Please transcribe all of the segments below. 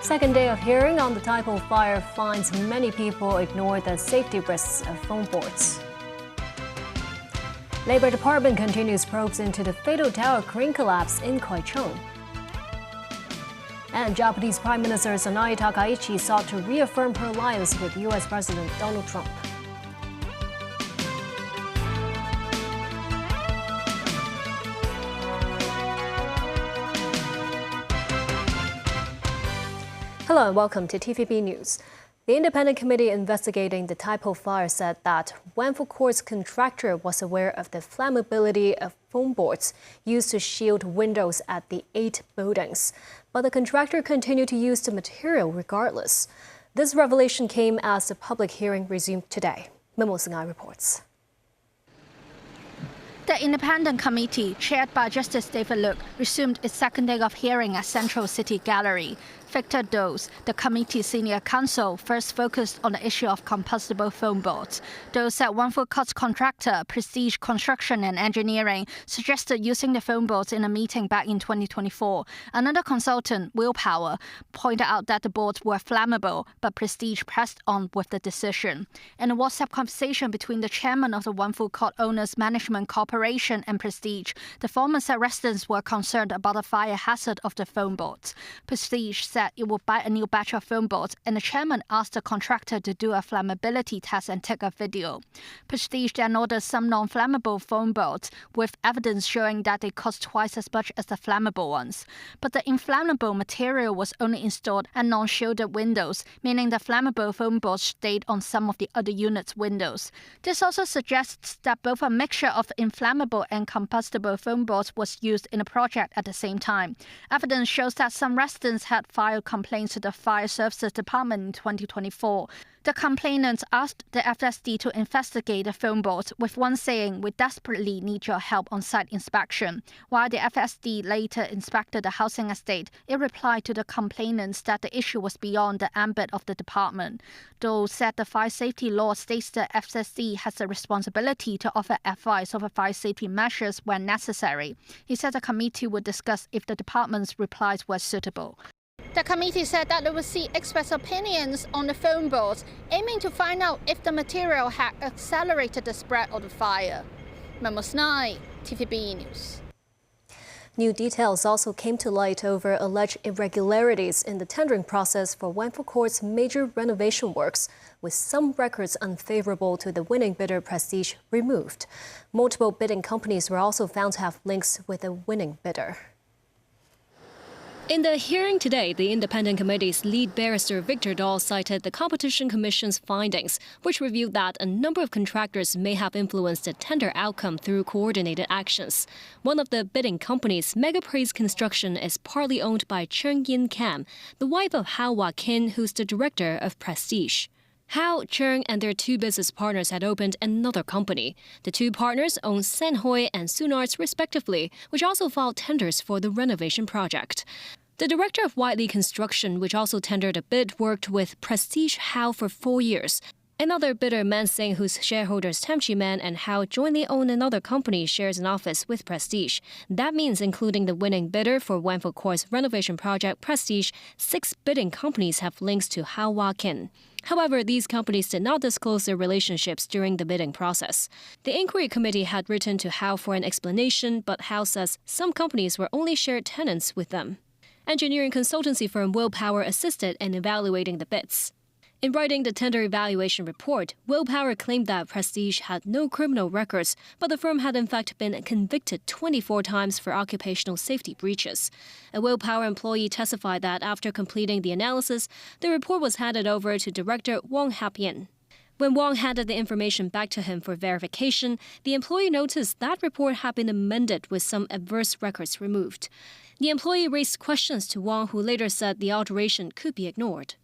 Second day of hearing on the Tai Po fire finds many people ignore the safety risks of foam boards. Labor Department continues probes into the fatal tower crane collapse in Taichung. And Japanese Prime Minister Sanae Takaichi sought to reaffirm her alliance with U.S. President Donald Trump. Hello and welcome to TVB News. The independent committee investigating the Tai Po fire said that Wanfu Court's contractor was aware of the flammability of foam boards used to shield windows at the 8 buildings, but the contractor continued to use the material regardless. This revelation came as the public hearing resumed today. Memo Singai reports. The independent committee, chaired by Justice David Look, resumed its second day of hearing at Central City Gallery. Victor Dose, the committee's senior counsel, first focused on the issue of compostable foam boards. Dose said Wanfu Court's contractor, Prestige Construction and Engineering, suggested using the foam boards in a meeting back in 2024. Another consultant, Willpower, pointed out that the boards were flammable, but Prestige pressed on with the decision. In a WhatsApp conversation between the chairman of the Wanfu Court Owners Management Corporation and Prestige, the former said residents were concerned about the fire hazard of the foam boards. Prestige said it would buy a new batch of foam boards, and the chairman asked the contractor to do a flammability test and take a video. Prestige then ordered some non-flammable foam boards, with evidence showing that they cost twice as much as the flammable ones. But the inflammable material was only installed at non-shielded windows, meaning the flammable foam boards stayed on some of the other units' windows. This also suggests that both a mixture of inflammable and compostable foam boards was used in the project at the same time. Evidence shows that some residents had filed complaints to the Fire Services Department in 2024. The complainants asked the FSD to investigate the foam boards, with one saying, "We desperately need your help on site inspection." While the FSD later inspected the housing estate, it replied to the complainants that the issue was beyond the ambit of the department. Doe said the fire safety law states the FSD has the responsibility to offer advice over fire safety measures when necessary. He said the committee would discuss if the department's replies were suitable. The committee said that it would seek expert opinions on the foam boards, aiming to find out if the material had accelerated the spread of the fire. Memo Singai, TVB News. New details also came to light over alleged irregularities in the tendering process for Wanfu Court's major renovation works, with some records unfavorable to the winning bidder Prestige removed. Multiple bidding companies were also found to have links with the winning bidder. In the hearing today, the independent committee's lead barrister Victor Dahl cited the Competition Commission's findings, which revealed that a number of contractors may have influenced the tender outcome through coordinated actions. One of the bidding companies, Megapraise Construction, is partly owned by Chung Yin Kam, the wife of Hao Wa-kin, who's the director of Prestige. Hao, Chung, and their two business partners had opened another company. The two partners own Senhoi and Sunarts respectively, which also filed tenders for the renovation project. The director of Whiteley Construction, which also tendered a bid, worked with Prestige Hao for 4 years. Another bidder, Mansing, whose shareholders Tamchi Man and Hao jointly own another company, shares an office with Prestige. That means, including the winning bidder for Wanfu Court's renovation project, Prestige, 6 bidding companies have links to Hao Wa-kin. However, these companies did not disclose their relationships during the bidding process. The inquiry committee had written to Hao for an explanation, but Hao says some companies were only shared tenants with them. Engineering consultancy firm Willpower assisted in evaluating the bids. In writing the tender evaluation report, Willpower claimed that Prestige had no criminal records, but the firm had in fact been convicted 24 times for occupational safety breaches. A Willpower employee testified that after completing the analysis, the report was handed over to Director Wang Hap-yin. When Wang handed the information back to him for verification, the employee noticed that report had been amended with some adverse records removed. The employee raised questions to Wang, who later said the alteration could be ignored.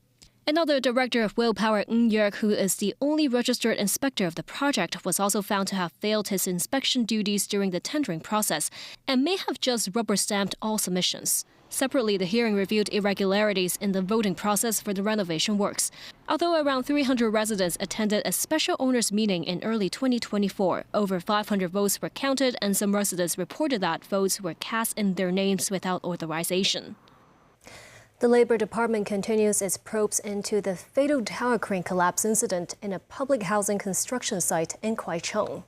Another director of Willpower, Ng Yerk, who is the only registered inspector of the project, was also found to have failed his inspection duties during the tendering process and may have just rubber-stamped all submissions. Separately, the hearing reviewed irregularities in the voting process for the renovation works. Although around 300 residents attended a special owners meeting in early 2024, over 500 votes were counted and some residents reported that votes were cast in their names without authorization. The Labor Department continues its probes into the fatal tower crane collapse incident in a public housing construction site in Kwaichong.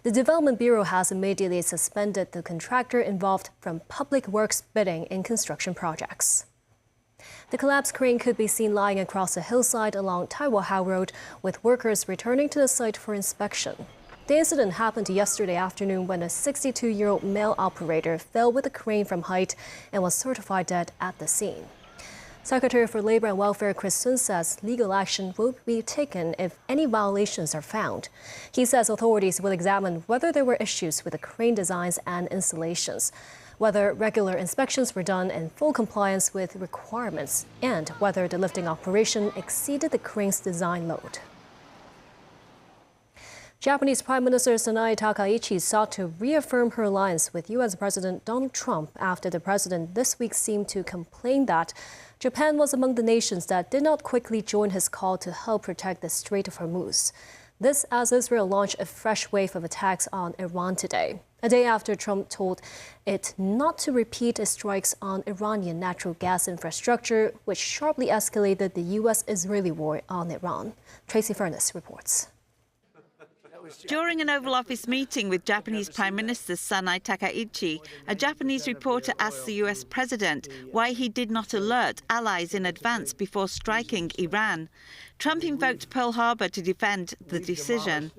The Development Bureau has immediately suspended the contractor involved from public works bidding in construction projects. The collapsed crane could be seen lying across a hillside along Tai Po Road, with workers returning to the site for inspection. The incident happened yesterday afternoon when a 62-year-old male operator fell with a crane from height and was certified dead at the scene. Secretary for Labor and Welfare Chris Sun says legal action will be taken if any violations are found. He says authorities will examine whether there were issues with the crane designs and installations, whether regular inspections were done in full compliance with requirements, and whether the lifting operation exceeded the crane's design load. Japanese Prime Minister Sanae Takaichi sought to reaffirm her alliance with U.S. President Donald Trump after the president this week seemed to complain that Japan was among the nations that did not quickly join his call to help protect the Strait of Hormuz. This as Israel launched a fresh wave of attacks on Iran today, a day after Trump told it not to repeat its strikes on Iranian natural gas infrastructure, which sharply escalated the U.S.-Israeli war on Iran. Tracy Furness reports. During an Oval Office meeting with Japanese Prime Minister Sanae Takaichi, a Japanese reporter asked the US president why he did not alert allies in advance before striking Iran. Trump invoked Pearl Harbor to defend the decision.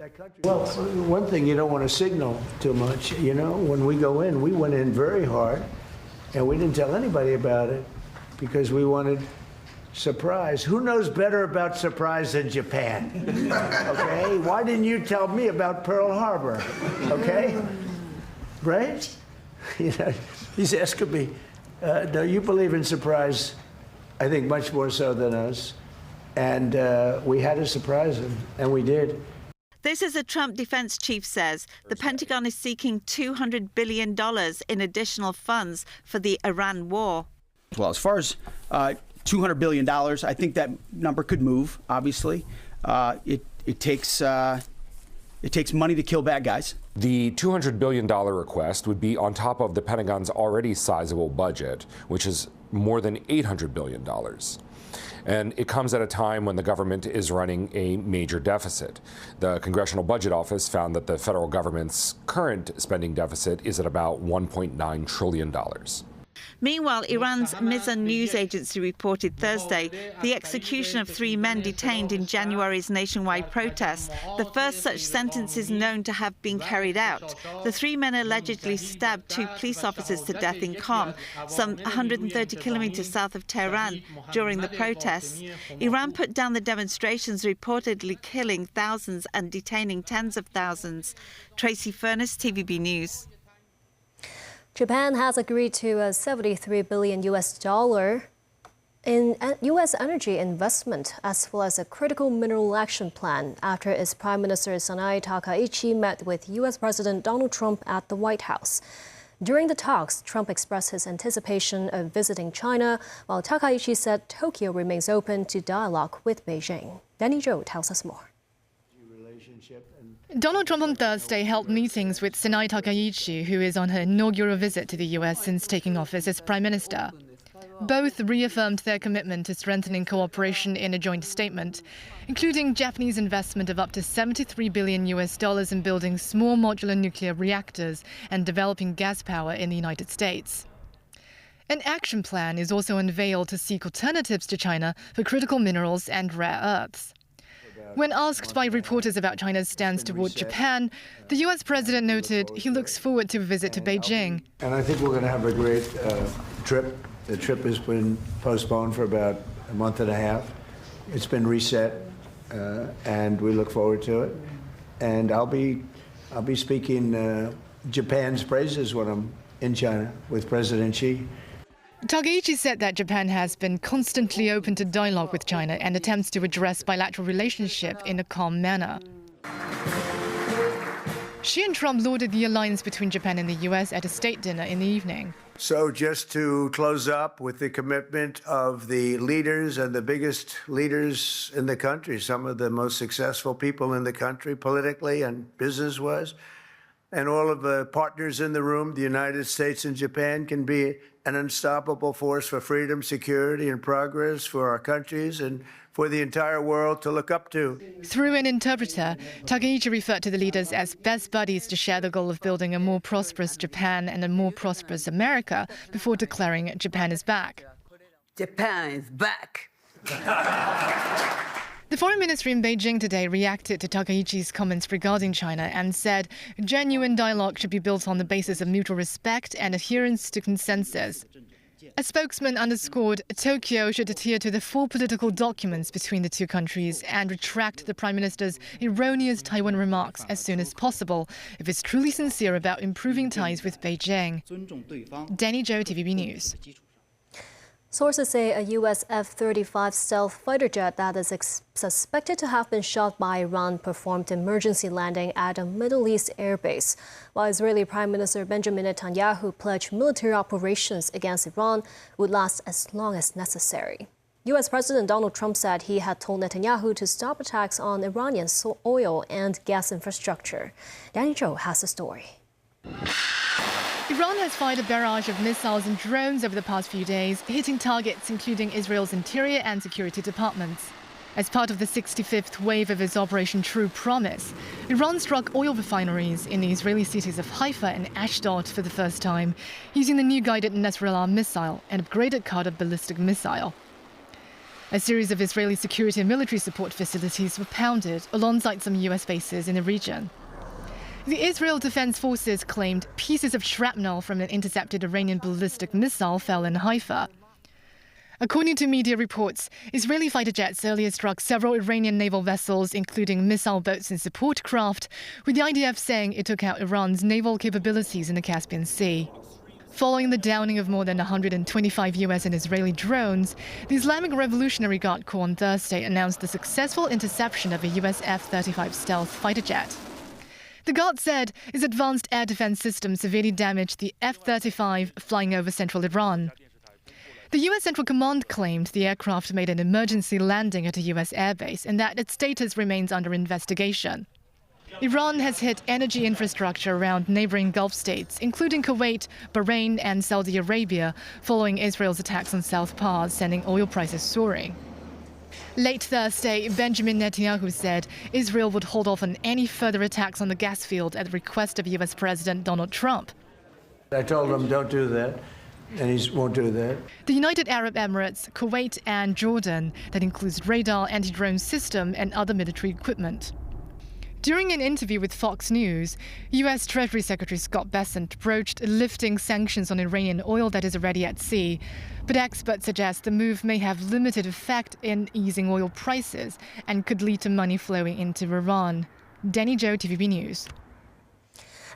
Well, one thing, you don't want to signal too much. You know, when we go in, we went in very hard, and we didn't tell anybody about it because we wanted surprise. Who knows better about surprise than Japan? Okay? Why didn't you tell me about Pearl Harbor? Okay? Right? You know, he's asking me, no, you believe in surprise, I think much more so than us. And we had to surprise him, and we did. This is a Trump defense chief says the Pentagon is seeking $200 billion in additional funds for the Iran war. Well, as far as $200 billion, I think that number could move, obviously. It takes money to kill bad guys. The $200 billion request would be on top of the Pentagon's already sizable budget, which is more than $800 billion. And it comes at a time when the government is running a major deficit. The Congressional Budget Office found that the federal government's current spending deficit is at about $1.9 trillion. Meanwhile, Iran's Mizan news agency reported Thursday the execution of 3 men detained in January's nationwide protests, the first such sentences known to have been carried out. The 3 men allegedly stabbed 2 police officers to death in Qom, some 130 kilometers south of Tehran, during the protests. Iran put down the demonstrations, reportedly killing thousands and detaining tens of thousands. Tracy Furness, TVB News. Japan has agreed to a $73 billion in U.S. energy investment, as well as a critical mineral action plan, after its Prime Minister Sanae Takaichi met with U.S. President Donald Trump at the White House. During the talks, Trump expressed his anticipation of visiting China, while Takaichi said Tokyo remains open to dialogue with Beijing. Danny Zhou tells us more. Donald Trump on Thursday held meetings with Sanae Takaichi, who is on her inaugural visit to the U.S. since taking office as Prime Minister. Both reaffirmed their commitment to strengthening cooperation in a joint statement, including Japanese investment of up to $73 billion in building small modular nuclear reactors and developing gas power in the United States. An action plan is also unveiled to seek alternatives to China for critical minerals and rare earths. When asked by reporters about China's stance toward Japan, the U.S. president noted he looks forward to a visit to Beijing. And I think we're going to have a great trip. The trip has been postponed for about a month and a half. It's been reset, and we look forward to it. And I'll be speaking Japan's praises when I'm in China with President Xi. Takaichi said that Japan has been constantly open to dialogue with China and attempts to address bilateral relationship in a calm manner. Xi and Trump lauded the alliance between Japan and the U.S. at a state dinner in the evening. So just to close up with the commitment of the leaders and the biggest leaders in the country, some of the most successful people in the country politically and business-wise, and all of the partners in the room, the United States and Japan can be an unstoppable force for freedom, security, and progress for our countries and for the entire world to look up to. Through an interpreter, Takaichi referred to the leaders as best buddies to share the goal of building a more prosperous Japan and a more prosperous America before declaring Japan is back. Japan is back. The foreign ministry in Beijing today reacted to Takaichi's comments regarding China and said genuine dialogue should be built on the basis of mutual respect and adherence to consensus. A spokesman underscored Tokyo should adhere to the full political documents between the two countries and retract the Prime Minister's erroneous Taiwan remarks as soon as possible if it's truly sincere about improving ties with Beijing. Danny Zhou, TVB News. Sources say a U.S. F-35 stealth fighter jet that is suspected to have been shot by Iran performed emergency landing at a Middle East airbase, while Israeli Prime Minister Benjamin Netanyahu pledged military operations against Iran would last as long as necessary. U.S. President Donald Trump said he had told Netanyahu to stop attacks on Iranian oil and gas infrastructure. Danny Zhou has the story. Iran has fired a barrage of missiles and drones over the past few days, hitting targets including Israel's interior and security departments. As part of the 65th wave of its Operation True Promise, Iran struck oil refineries in the Israeli cities of Haifa and Ashdod for the first time, using the new guided Nasrallah missile, an upgraded Qatar ballistic missile. A series of Israeli security and military support facilities were pounded alongside some U.S. bases in the region. The Israel Defense Forces claimed pieces of shrapnel from an intercepted Iranian ballistic missile fell in Haifa. According to media reports, Israeli fighter jets earlier struck several Iranian naval vessels, including missile boats and support craft, with the IDF saying it took out Iran's naval capabilities in the Caspian Sea. Following the downing of more than 125 U.S. and Israeli drones, the Islamic Revolutionary Guard Corps on Thursday announced the successful interception of a U.S. F-35 stealth fighter jet. The Guard said its advanced air defense system severely damaged the F-35 flying over central Iran. The U.S. Central Command claimed the aircraft made an emergency landing at a U.S. airbase and that its status remains under investigation. Iran has hit energy infrastructure around neighboring Gulf states, including Kuwait, Bahrain and Saudi Arabia, following Israel's attacks on South Pars, sending oil prices soaring. Late Thursday, Benjamin Netanyahu said Israel would hold off on any further attacks on the gas field at the request of U.S. President Donald Trump. I told him don't do that, and he won't do that. The United Arab Emirates, Kuwait and Jordan, that includes radar, anti-drone system and other military equipment. During an interview with Fox News, U.S. Treasury Secretary Scott Bessent broached lifting sanctions on Iranian oil that is already at sea. But experts suggest the move may have limited effect in easing oil prices and could lead to money flowing into Iran. Danny Zhou, TVB News.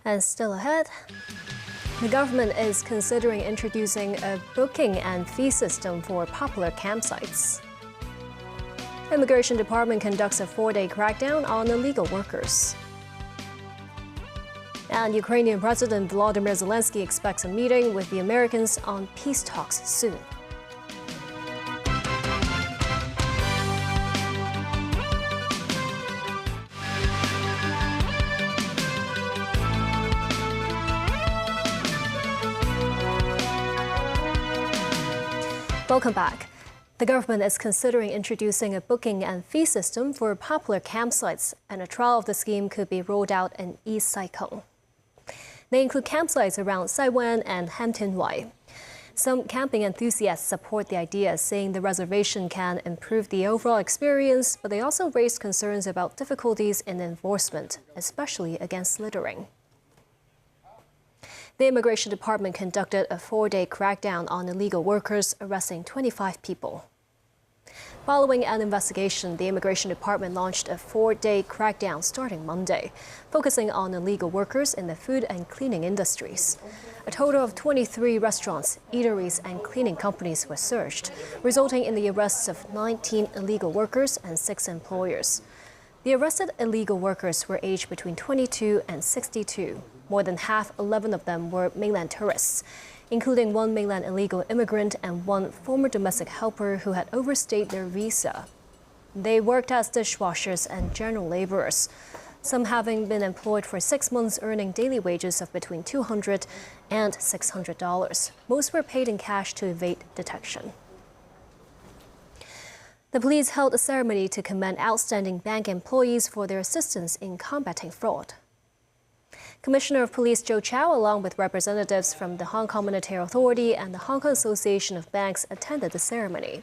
And still ahead, the government is considering introducing a booking and fee system for popular campsites. Immigration Department conducts a 4-day crackdown on illegal workers. And Ukrainian President Volodymyr Zelensky expects a meeting with the Americans on peace talks soon. Welcome back. The government is considering introducing a booking and fee system for popular campsites, and a trial of the scheme could be rolled out in East Saikong. They include campsites around Saiwan and Hampton-Wai. Some camping enthusiasts support the idea, saying the reservation can improve the overall experience, but they also raised concerns about difficulties in enforcement, especially against littering. The Immigration Department conducted a 4-day crackdown on illegal workers, arresting 25 people. Following an investigation, the Immigration Department launched a 4-day crackdown starting Monday, focusing on illegal workers in the food and cleaning industries. A total of 23 restaurants, eateries, and cleaning companies were searched, resulting in the arrests of 19 illegal workers and 6 employers. The arrested illegal workers were aged between 22 and 62. More than half, 11 of them, were mainland tourists. including one mainland illegal immigrant and one former domestic helper who had overstayed their visa. They worked as dishwashers and general laborers, some having been employed for 6 months earning daily wages of between $200 and $600. Most were paid in cash to evade detection. The police held a ceremony to commend outstanding bank employees for their assistance in combating fraud. Commissioner of Police Joe Chow, along with representatives from the Hong Kong Monetary Authority and the Hong Kong Association of Banks, attended the ceremony.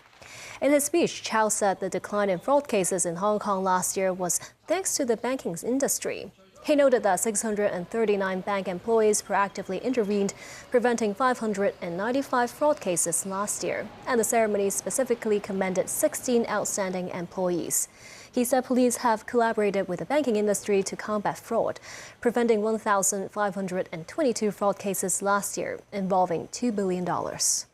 In his speech, Chow said the decline in fraud cases in Hong Kong last year was thanks to the banking industry. He noted that 639 bank employees proactively intervened, preventing 595 fraud cases last year, and the ceremony specifically commended 16 outstanding employees. He said police have collaborated with the banking industry to combat fraud, preventing 1,522 fraud cases last year, involving $2 billion. The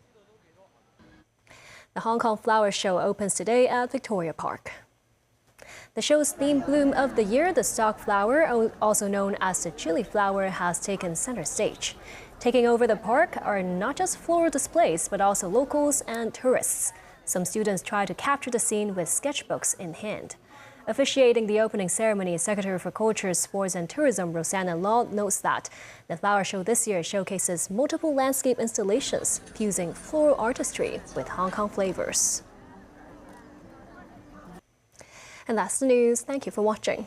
Hong Kong Flower Show opens today at Victoria Park. The show's theme bloom of the year, the stock flower, also known as the chili flower, has taken center stage. Taking over the park are not just floral displays, but also locals and tourists. Some students try to capture the scene with sketchbooks in hand. Officiating the opening ceremony, Secretary for Culture, Sports and Tourism Rosanna Law notes that the flower show this year showcases multiple landscape installations fusing floral artistry with Hong Kong flavors. And that's the news. Thank you for watching.